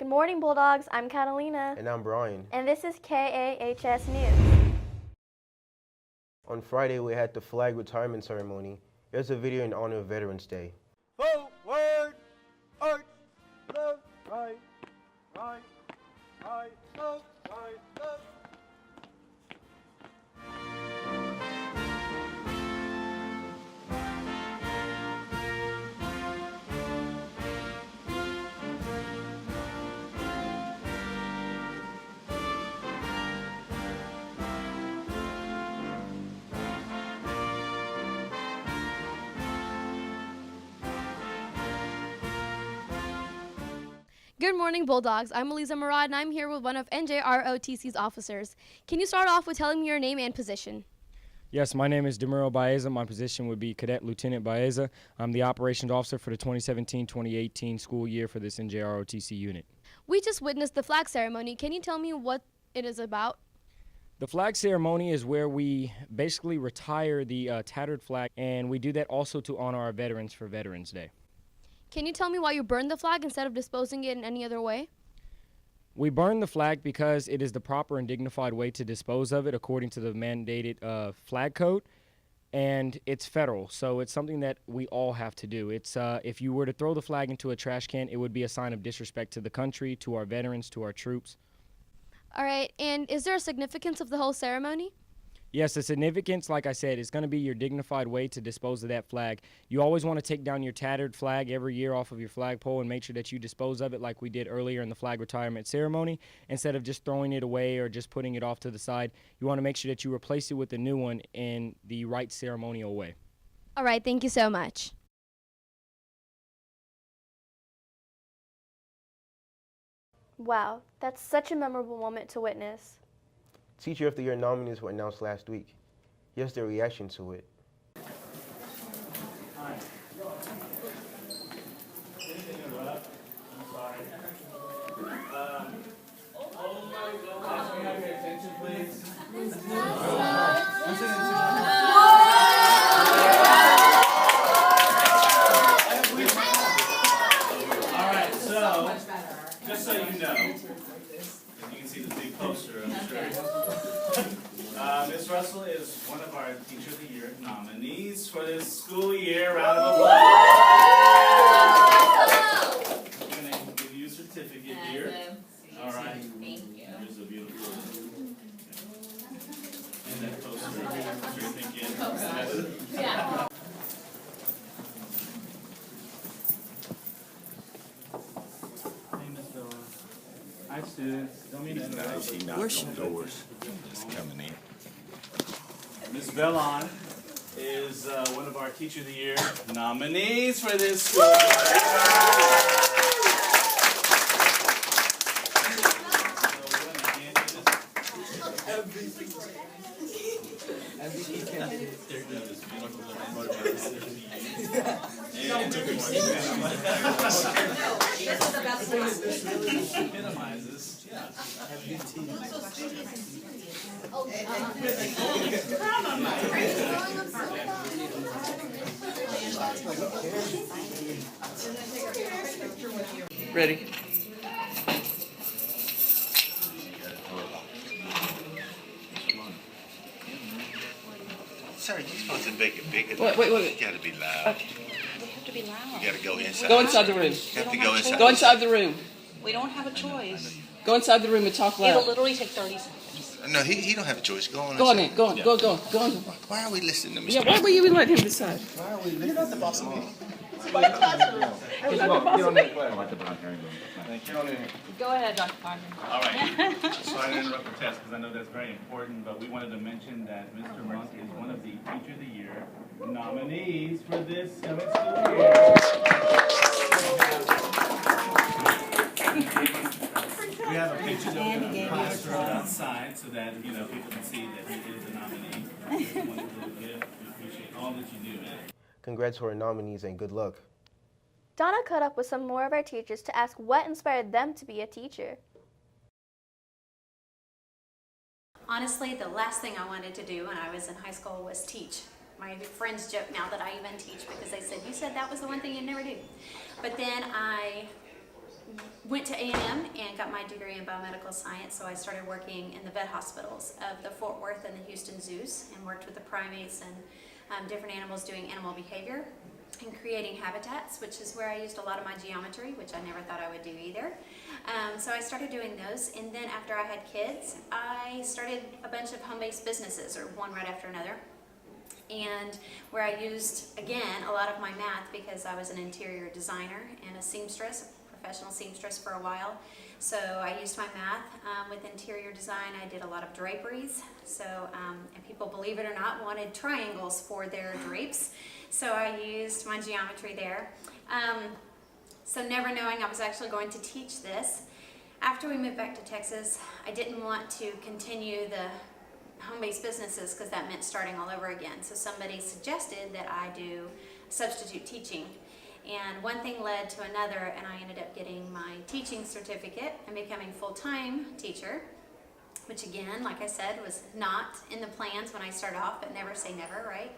Good morning, Bulldogs. I'm Catalina. And I'm Brian. And this is KAHS News. On Friday, we had the flag retirement ceremony. Here's a video in honor of Veterans Day. Forward, arch, left, right, right, right, left, right, left. Good morning, Bulldogs. I'm Eliza Murad, and I'm here with one of NJROTC's officers. Can you start off with telling me your name and position? Yes, my name is Demuro Baeza. My position would be Cadet Lieutenant Baeza. I'm the operations officer for the 2017-2018 school year for this NJROTC unit. We just witnessed the flag ceremony. Can you tell me what it is about? The flag ceremony is where we basically retire the tattered flag, and we do that also to honor our veterans for Veterans Day. Can you tell me why you burned the flag instead of disposing it in any other way? We burn the flag because it is the proper and dignified way to dispose of it according to the mandated flag code, and it's federal, so it's something that we all have to do. It's if you were to throw the flag into a trash can, it would be a sign of disrespect to the country, to our veterans, to our troops. All right, and is there a significance of the whole ceremony? Yes, the significance, like I said, is going to be your dignified way to dispose of that flag. You always want to take down your tattered flag every year off of your flagpole and make sure that you dispose of it like we did earlier in the flag retirement ceremony. Instead of just throwing it away or just putting it off to the side, you want to make sure that you replace it with a new one in the right ceremonial way. All right, thank you so much. Wow, that's such a memorable moment to witness. Teacher of the Year nominees were announced last week. Here's their reaction to it. Alright, so, just so you know, you can see the big poster, I'm sure. Ms. Russell is one of our Teacher of the Year nominees for this school year. Round of applause. I'm going to give you a certificate here. Alright. Thank you. Here's a beautiful. And that poster. I'm sure you think Yeah. Hey, Ms. Villa. Hi, students. Don't mean to interrupt. She knocked on doors. Just coming in. Ms. Bellon is one of our Teacher of the Year nominees for this school year. Minimizes. Ready? Sir, you're supposed to make it bigger. Wait. You gotta be loud. We have to be loud. You gotta go inside. Go inside the room. You have to go inside. Go inside the room. We don't have a choice. Go inside the room and talk It'll loud. literally take 30 seconds. No, he don't have a choice. Go on. Go on inside. in. Go on. Go on. Why are we listening to Mr. Yeah, why will you let him decide? You're not the boss of me. Go ahead, Dr. Parker. All right. Sorry to interrupt the test because I know that's very important, but we wanted to mention that Mr. Monk is one of the Teacher of the Year nominees for this coming school year. We have a picture of the classroom outside so that people can see that he is the nominee. It's a wonderful gift. We appreciate all that you do, man. Congrats to our nominees and good luck. Donna caught up with some more of our teachers to ask what inspired them to be a teacher. Honestly, the last thing I wanted to do when I was in high school was teach. My friends joke now that I even teach because they said, you said that was the one thing you'd never do. But then I went to A&M and got my degree in biomedical science, so I started working in the vet hospitals of the Fort Worth and the Houston zoos and worked with the primates and different animals doing animal behavior and creating habitats, which is where I used a lot of my geometry, which I never thought I would do either. So I started doing those, and then after I had kids, I started a bunch of home-based businesses, or one right after another, and where I used, again, a lot of my math because I was an interior designer and a seamstress, a professional seamstress for a while. So I used my math with interior design. I did a lot of draperies. So, and people, believe it or not, wanted triangles for their drapes. So I used my geometry there. So never knowing I was actually going to teach this. After we moved back to Texas, I didn't want to continue the home-based businesses because that meant starting all over again. So somebody suggested that I do substitute teaching. And one thing led to another, and I ended up getting my teaching certificate and becoming a full-time teacher, which again, like I said, was not in the plans when I started off, but never say never, right?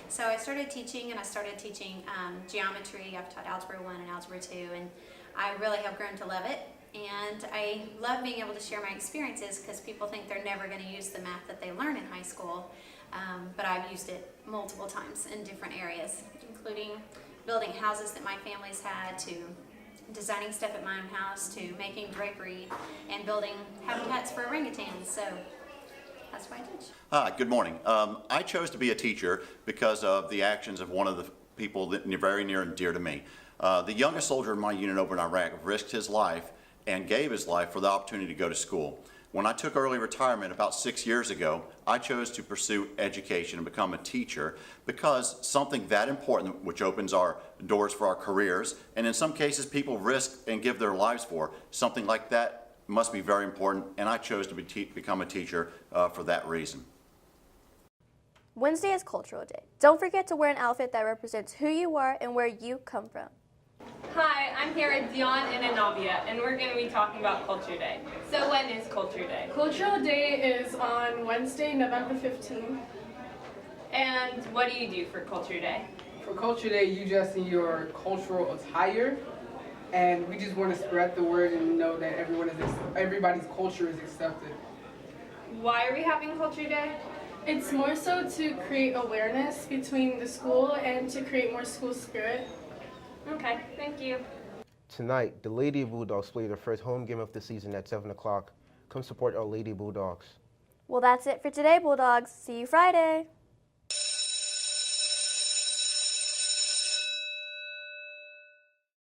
So I started teaching, and I started teaching geometry. I've taught Algebra 1 and Algebra 2, and I really have grown to love it. And I love being able to share my experiences because people think they're never going to use the math that they learn in high school, but I've used it multiple times in different areas, including building houses that my family's had, to designing stuff at my own house, to making drapery and building habitats for orangutans. So that's what I teach. Hi, good morning. I chose to be a teacher because of the actions of one of the people that are very near and dear to me. The youngest soldier in my unit over in Iraq risked his life and gave his life for the opportunity to go to school. When I took early retirement about 6 years ago, I chose to pursue education and become a teacher because something that important, which opens our doors for our careers, and in some cases people risk and give their lives for, something like that must be very important, and I chose to become a teacher for that reason. Wednesday is Cultural Day. Don't forget to wear an outfit that represents who you are and where you come from. Hi, I'm here with Dion and Anavia, and we're going to be talking about Culture Day. So when is Culture Day? Cultural Day is on Wednesday, November 15th. And what do you do for Culture Day? For Culture Day, you dress in your cultural attire, and we just want to spread the word and know that everybody's culture is accepted. Why are we having Culture Day? It's more so to create awareness between the school and to create more school spirit. Okay, thank you. Tonight, the Lady Bulldogs play their first home game of the season at 7 o'clock. Come support our Lady Bulldogs. Well, that's it for today, Bulldogs. See you Friday.